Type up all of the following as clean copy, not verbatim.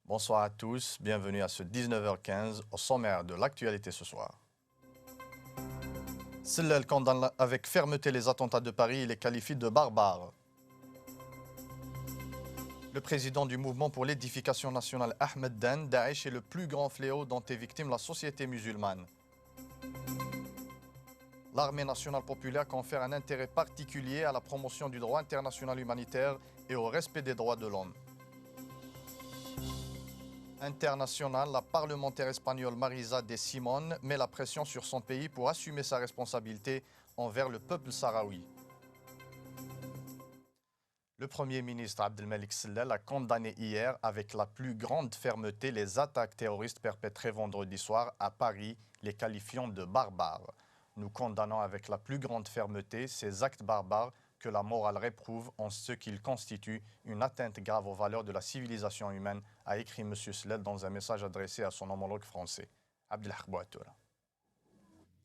Bonsoir à tous, bienvenue à ce 19h15 au sommaire de l'actualité ce soir. Sellel condamne avec fermeté les attentats de Paris et les qualifie de barbares. Le président du mouvement pour l'édification nationale Ahmed Den, Daesh est le plus grand fléau dont est victime la société musulmane. L'armée nationale populaire confère un intérêt particulier à la promotion du droit international humanitaire et au respect des droits de l'homme. International, la parlementaire espagnole Marisa de Simón met la pression sur son pays pour assumer sa responsabilité envers le peuple sahraoui. Le Premier ministre Abdelmalek Sellel a condamné hier avec la plus grande fermeté les attaques terroristes perpétrées vendredi soir à Paris, les qualifiant de barbares. Nous condamnons avec la plus grande fermeté ces actes barbares que la morale réprouve en ce qu'ils constituent une atteinte grave aux valeurs de la civilisation humaine, a écrit M. Sellel dans un message adressé à son homologue français. Abdelhak Bouatoura.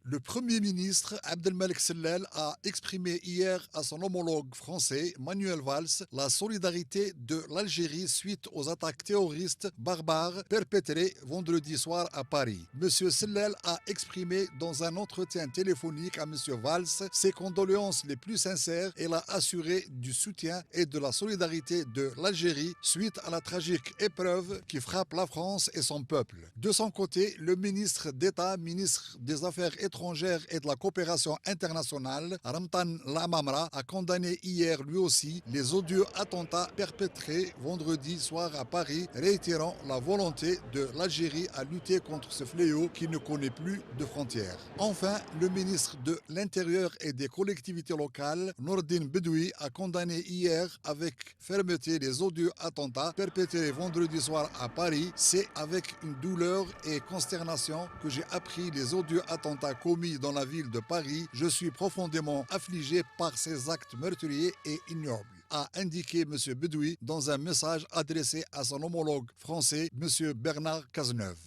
Le Premier ministre Abdelmalek Sellel a exprimé hier à son homologue français Manuel Valls la solidarité de l'Algérie suite aux attaques terroristes barbares perpétrées vendredi soir à Paris. M. Sellel a exprimé dans un entretien téléphonique à M. Valls ses condoléances les plus sincères et l'a assuré du soutien et de la solidarité de l'Algérie suite à la tragique épreuve qui frappe la France et son peuple. De son côté, le ministre d'État, ministre des Affaires étrangères et de la coopération internationale, Ramtan Lamamra, a condamné hier lui aussi les odieux attentats perpétrés vendredi soir à Paris, réitérant la volonté de l'Algérie à lutter contre ce fléau qui ne connaît plus de frontières. Enfin, le ministre de l'Intérieur et des collectivités locales, Nourdine Bedoui, a condamné hier avec fermeté les odieux attentats perpétrés vendredi soir à Paris. C'est avec une douleur et consternation que j'ai appris les odieux attentats commis dans la ville de Paris. Je suis profondément affligé par ces actes meurtriers et ignobles, a indiqué M. Bedoui dans un message adressé à son homologue français, M. Bernard Cazeneuve.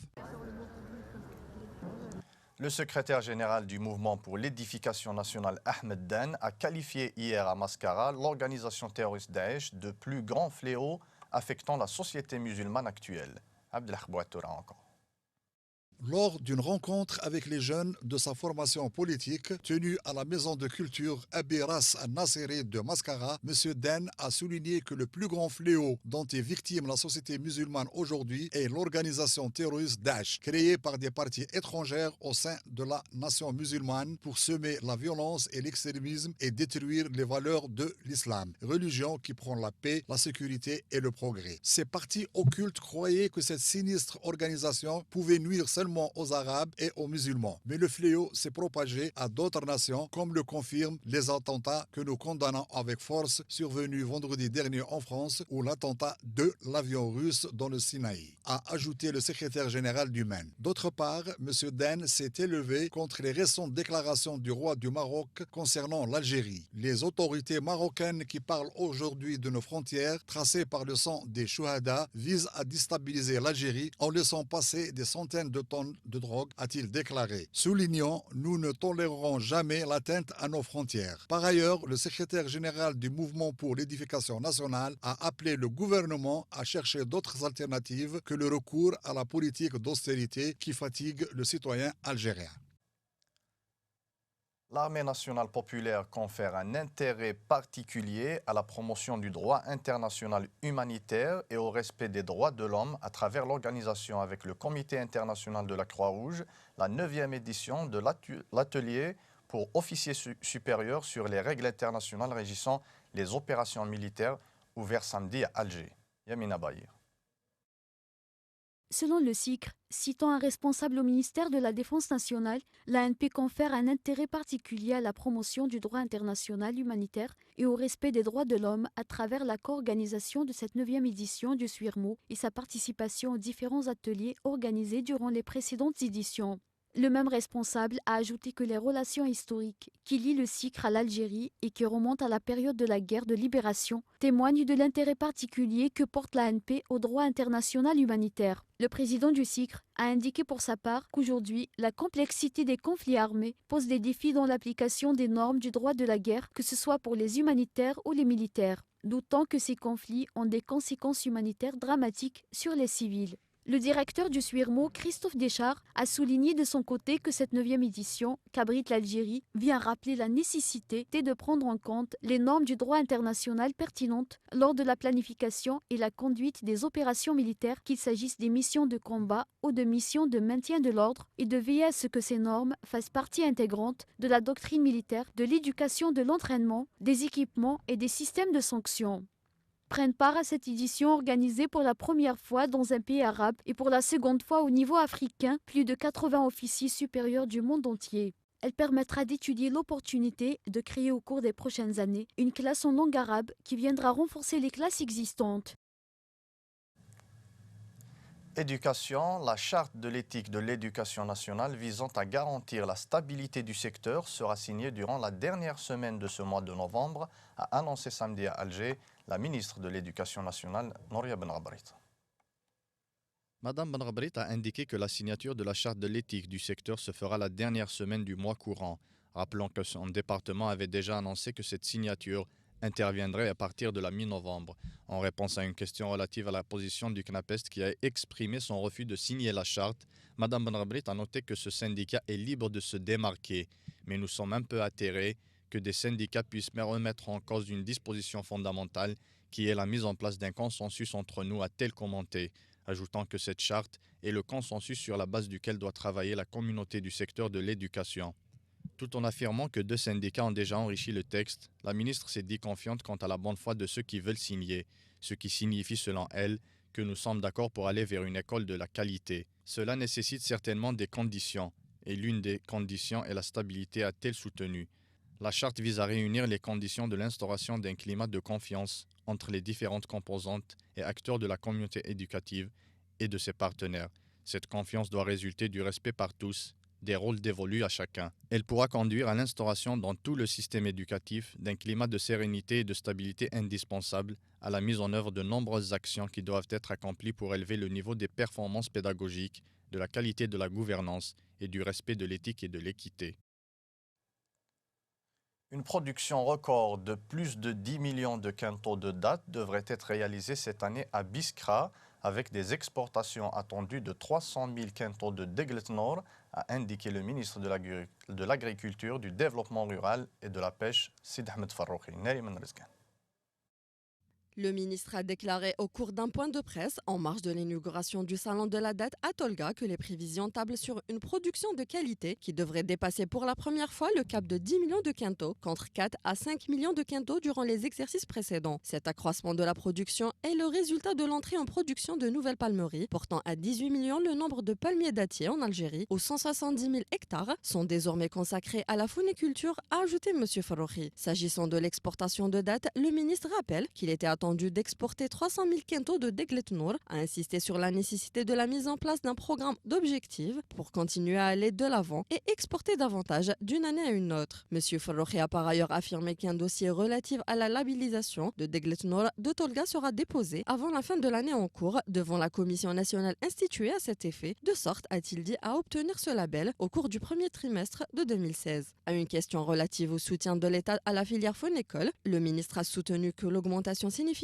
Le secrétaire général du mouvement pour l'édification nationale Ahmed Den a qualifié hier à Mascara l'organisation terroriste Daesh de plus grand fléau affectant la société musulmane actuelle. Abdelhak Bouatoura encore. Lors d'une rencontre avec les jeunes de sa formation politique tenue à la maison de culture Abbé Ras al-Nasiri de Mascara, M. Den a souligné que le plus grand fléau dont est victime la société musulmane aujourd'hui est l'organisation terroriste Daesh, créée par des partis étrangères au sein de la nation musulmane pour semer la violence et l'extrémisme et détruire les valeurs de l'islam, religion qui prend la paix, la sécurité et le progrès. Ces partis occultes croyaient que cette sinistre organisation pouvait nuire seulement aux Arabes et aux musulmans. Mais le fléau s'est propagé à d'autres nations, comme le confirment les attentats que nous condamnons avec force survenus vendredi dernier en France ou l'attentat de l'avion russe dans le Sinaï, a ajouté le secrétaire général du MEN. D'autre part, M. Den s'est élevé contre les récentes déclarations du roi du Maroc concernant l'Algérie. Les autorités marocaines qui parlent aujourd'hui de nos frontières tracées par le sang des Chouhada visent à déstabiliser l'Algérie en laissant passer des centaines de tonnes de drogue, a-t-il déclaré. Soulignant, nous ne tolérerons jamais l'atteinte à nos frontières. Par ailleurs, le secrétaire général du mouvement pour l'édification nationale a appelé le gouvernement à chercher d'autres alternatives que le recours à la politique d'austérité qui fatigue le citoyen algérien. L'armée nationale populaire confère un intérêt particulier à la promotion du droit international humanitaire et au respect des droits de l'homme à travers l'organisation avec le Comité international de la Croix-Rouge, la 9e édition de l'atelier pour officiers supérieurs sur les règles internationales régissant les opérations militaires ouvert samedi à Alger. Yamina Bahir. Selon le CICR, citant un responsable au ministère de la Défense nationale, l'ANP confère un intérêt particulier à la promotion du droit international humanitaire et au respect des droits de l'homme à travers la co-organisation de cette 9e édition du SUIRMO et sa participation aux différents ateliers organisés durant les précédentes éditions. Le même responsable a ajouté que les relations historiques qui lient le CICR à l'Algérie et qui remontent à la période de la guerre de libération témoignent de l'intérêt particulier que porte l'ANP au droit international humanitaire. Le président du CICR a indiqué pour sa part qu'aujourd'hui, la complexité des conflits armés pose des défis dans l'application des normes du droit de la guerre, que ce soit pour les humanitaires ou les militaires. doutant que ces conflits ont des conséquences humanitaires dramatiques sur les civils. Le directeur du SWIRMO, Christophe Deschards, a souligné de son côté que cette 9e édition, qu'abrite l'Algérie, vient rappeler la nécessité de prendre en compte les normes du droit international pertinentes lors de la planification et la conduite des opérations militaires, qu'il s'agisse des missions de combat ou de missions de maintien de l'ordre, et de veiller à ce que ces normes fassent partie intégrante de la doctrine militaire, de l'éducation, de l'entraînement, des équipements et des systèmes de sanctions. Prennent part à cette édition organisée pour la première fois dans un pays arabe et pour la seconde fois au niveau africain, plus de 80 officiers supérieurs du monde entier. Elle permettra d'étudier l'opportunité de créer au cours des prochaines années une classe en langue arabe qui viendra renforcer les classes existantes. Éducation, la charte de l'éthique de l'éducation nationale visant à garantir la stabilité du secteur sera signée durant la dernière semaine de ce mois de novembre, a annoncé samedi à Alger la ministre de l'Éducation nationale, Nouria Benrabrit. Madame Benrabrit a indiqué que la signature de la charte de l'éthique du secteur se fera la dernière semaine du mois courant, rappelant que son département avait déjà annoncé que cette signature interviendrait à partir de la mi-novembre, en réponse à une question relative à la position du CNAPEST qui a exprimé son refus de signer la charte. Madame Benrabrit a noté que ce syndicat est libre de se démarquer, mais nous sommes un peu atterrés que des syndicats puissent remettre en cause une disposition fondamentale qui est la mise en place d'un consensus entre nous, a-t-elle commenté, ajoutant que cette charte est le consensus sur la base duquel doit travailler la communauté du secteur de l'éducation. Tout en affirmant que 2 syndicats ont déjà enrichi le texte, la ministre s'est dit confiante quant à la bonne foi de ceux qui veulent signer, ce qui signifie selon elle que nous sommes d'accord pour aller vers une école de la qualité. Cela nécessite certainement des conditions, et l'une des conditions est la stabilité, a-t-elle soutenu. La charte vise à réunir les conditions de l'instauration d'un climat de confiance entre les différentes composantes et acteurs de la communauté éducative et de ses partenaires. Cette confiance doit résulter du respect par tous des rôles dévolus à chacun. Elle pourra conduire à l'instauration dans tout le système éducatif d'un climat de sérénité et de stabilité indispensable à la mise en œuvre de nombreuses actions qui doivent être accomplies pour élever le niveau des performances pédagogiques, de la qualité de la gouvernance et du respect de l'éthique et de l'équité. Une production record de plus de 10 millions de quintaux de dattes devrait être réalisée cette année à Biskra, avec des exportations attendues de 300 000 quintaux de Deglet Nord, a indiqué le ministre de l'Agriculture, du Développement rural et de la Pêche, Sid Ahmed Farroukhi. Le ministre a déclaré au cours d'un point de presse, en marge de l'inauguration du salon de la date à Tolga, que les prévisions tablent sur une production de qualité qui devrait dépasser pour la première fois le cap de 10 millions de quintaux, contre 4 à 5 millions de quintaux durant les exercices précédents. Cet accroissement de la production est le résultat de l'entrée en production de nouvelles palmeries, portant à 18 millions le nombre de palmiers dattiers en Algérie, où 170 000 hectares sont désormais consacrés à la fauniculture, a ajouté M. Farroukhi. S'agissant de l'exportation de dattes, le ministre rappelle qu'il était attendu d'exporter 300 000 quintaux de Deglet Nour, a insisté sur la nécessité de la mise en place d'un programme d'objectifs pour continuer à aller de l'avant et exporter davantage d'une année à une autre. M. Farroukhi a par ailleurs affirmé qu'un dossier relatif à la labellisation de Deglet Nour de Tolga sera déposé avant la fin de l'année en cours devant la commission nationale instituée à cet effet, de sorte, a-t-il dit, à obtenir ce label au cours du premier trimestre de 2016. À une question relative au soutien de l'État à la filière phonécole, le ministre a soutenu que l'augmentation significative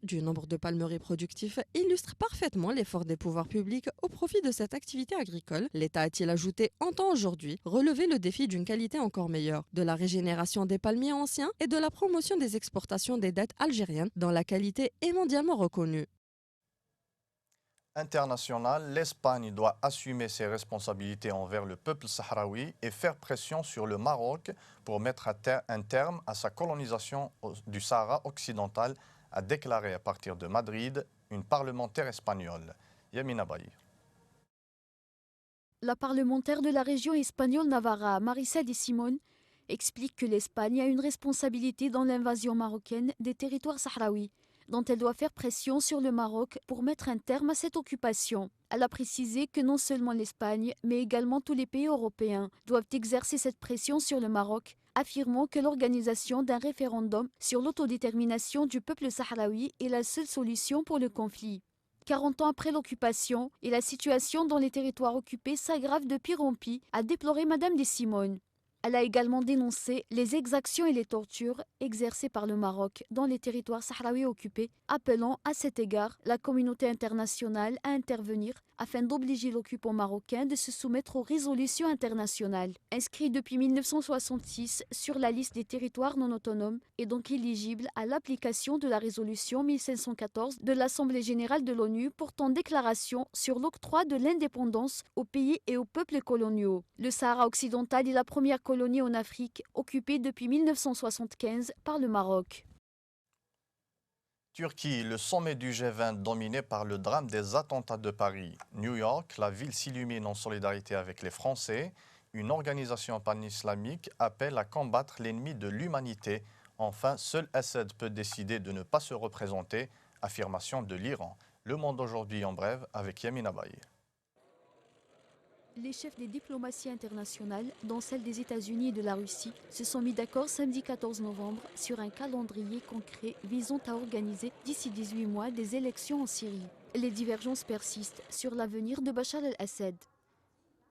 du nombre de palmeries productifs illustre parfaitement l'effort des pouvoirs publics au profit de cette activité agricole. L'État, a-t-il ajouté, entend aujourd'hui relever le défi d'une qualité encore meilleure, de la régénération des palmiers anciens et de la promotion des exportations des dattes algériennes dont la qualité est mondialement reconnue. International, l'Espagne doit assumer ses responsabilités envers le peuple sahraoui et faire pression sur le Maroc pour mettre un terme à sa colonisation du Sahara occidental, a déclaré à partir de Madrid une parlementaire espagnole, Yamina Baye. La parlementaire de la région espagnole Navarra, Marisa de Simón, explique que l'Espagne a une responsabilité dans l'invasion marocaine des territoires sahraouis, dont elle doit faire pression sur le Maroc pour mettre un terme à cette occupation. Elle a précisé que non seulement l'Espagne, mais également tous les pays européens doivent exercer cette pression sur le Maroc, affirmant que l'organisation d'un référendum sur l'autodétermination du peuple sahraoui est la seule solution pour le conflit. 40 ans après l'occupation, et la situation dans les territoires occupés s'aggrave de pire en pire, a déploré Madame de Simón. Elle a également dénoncé les exactions et les tortures exercées par le Maroc dans les territoires sahraouis occupés, appelant à cet égard la communauté internationale à intervenir afin d'obliger l'occupant marocain de se soumettre aux résolutions internationales. Inscrit depuis 1966 sur la liste des territoires non autonomes et donc éligible à l'application de la résolution 1514 de l'Assemblée générale de l'ONU portant déclaration sur l'octroi de l'indépendance aux pays et aux peuples coloniaux. Le Sahara occidental est la première colonie en Afrique occupée depuis 1975 par le Maroc. Turquie, le sommet du G20 dominé par le drame des attentats de Paris. New York, la ville s'illumine en solidarité avec les Français. Une organisation pan-islamique appelle à combattre l'ennemi de l'humanité. Enfin, seul Assad peut décider de ne pas se représenter. Affirmation de l'Iran. Le Monde aujourd'hui en bref avec Yamina Baye. Les chefs des diplomaties internationales, dont celle des États-Unis et de la Russie, se sont mis d'accord samedi 14 novembre sur un calendrier concret visant à organiser d'ici 18 mois des élections en Syrie. Les divergences persistent sur l'avenir de Bachar el-Assad.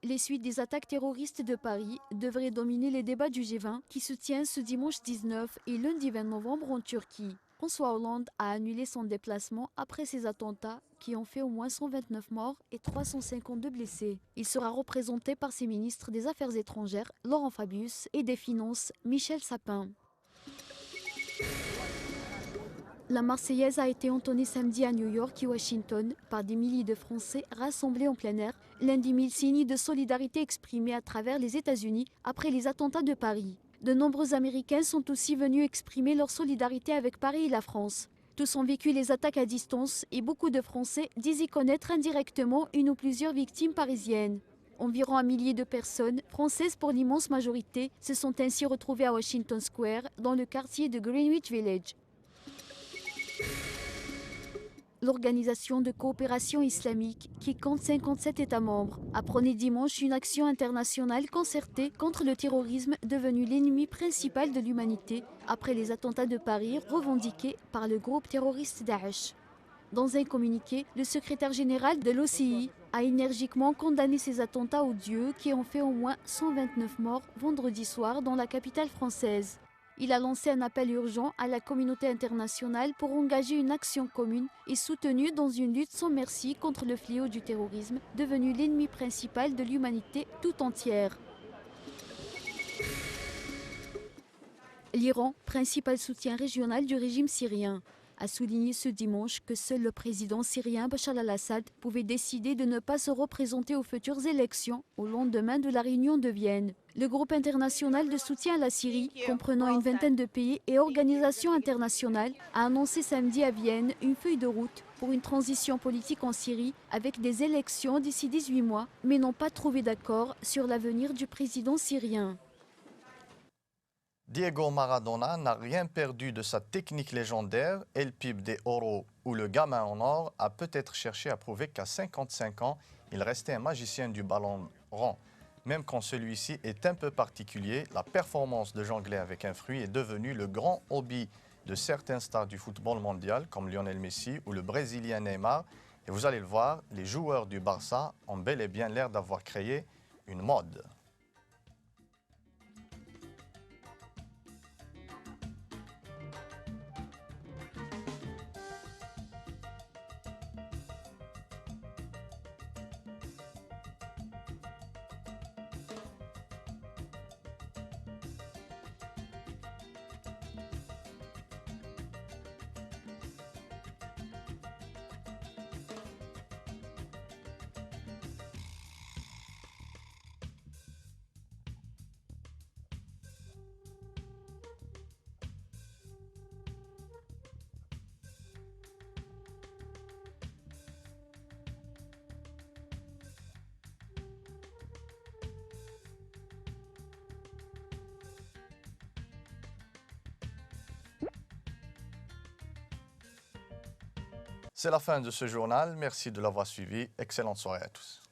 Les suites des attaques terroristes de Paris devraient dominer les débats du G20 qui se tient ce dimanche 19 et lundi 20 novembre en Turquie. François Hollande a annulé son déplacement après ces attentats qui ont fait au moins 129 morts et 352 blessés. Il sera représenté par ses ministres des Affaires étrangères, Laurent Fabius, et des Finances, Michel Sapin. La Marseillaise a été entonnée samedi à New York et Washington par des milliers de Français rassemblés en plein air, l'un des 1000 signes de solidarité exprimés à travers les États-Unis après les attentats de Paris. De nombreux Américains sont aussi venus exprimer leur solidarité avec Paris et la France. Tous ont vécu les attaques à distance et beaucoup de Français disent y connaître indirectement une ou plusieurs victimes parisiennes. Environ un millier de personnes, françaises pour l'immense majorité, se sont ainsi retrouvées à Washington Square, dans le quartier de Greenwich Village. L'Organisation de coopération islamique, qui compte 57 États membres, apprenait dimanche une action internationale concertée contre le terrorisme devenu l'ennemi principal de l'humanité après les attentats de Paris revendiqués par le groupe terroriste Daesh. Dans un communiqué, le secrétaire général de l'OCI a énergiquement condamné ces attentats odieux qui ont fait au moins 129 morts vendredi soir dans la capitale française. Il a lancé un appel urgent à la communauté internationale pour engager une action commune et soutenue dans une lutte sans merci contre le fléau du terrorisme, devenu l'ennemi principal de l'humanité tout entière. L'Iran, principal soutien régional du régime syrien, a souligné ce dimanche que seul le président syrien Bachar al-Assad pouvait décider de ne pas se représenter aux futures élections au lendemain de la réunion de Vienne. Le groupe international de soutien à la Syrie, comprenant une vingtaine de pays et organisations internationales, a annoncé samedi à Vienne une feuille de route pour une transition politique en Syrie avec des élections d'ici 18 mois, mais n'ont pas trouvé d'accord sur l'avenir du président syrien. Diego Maradona n'a rien perdu de sa technique légendaire. El Pibe de Oro, ou le gamin en or, a peut-être cherché à prouver qu'à 55 ans, il restait un magicien du ballon rond. Même quand celui-ci est un peu particulier, la performance de jongler avec un fruit est devenue le grand hobby de certains stars du football mondial, comme Lionel Messi ou le Brésilien Neymar. Et vous allez le voir, les joueurs du Barça ont bel et bien l'air d'avoir créé une mode. C'est la fin de ce journal. Merci de l'avoir suivi. Excellente soirée à tous.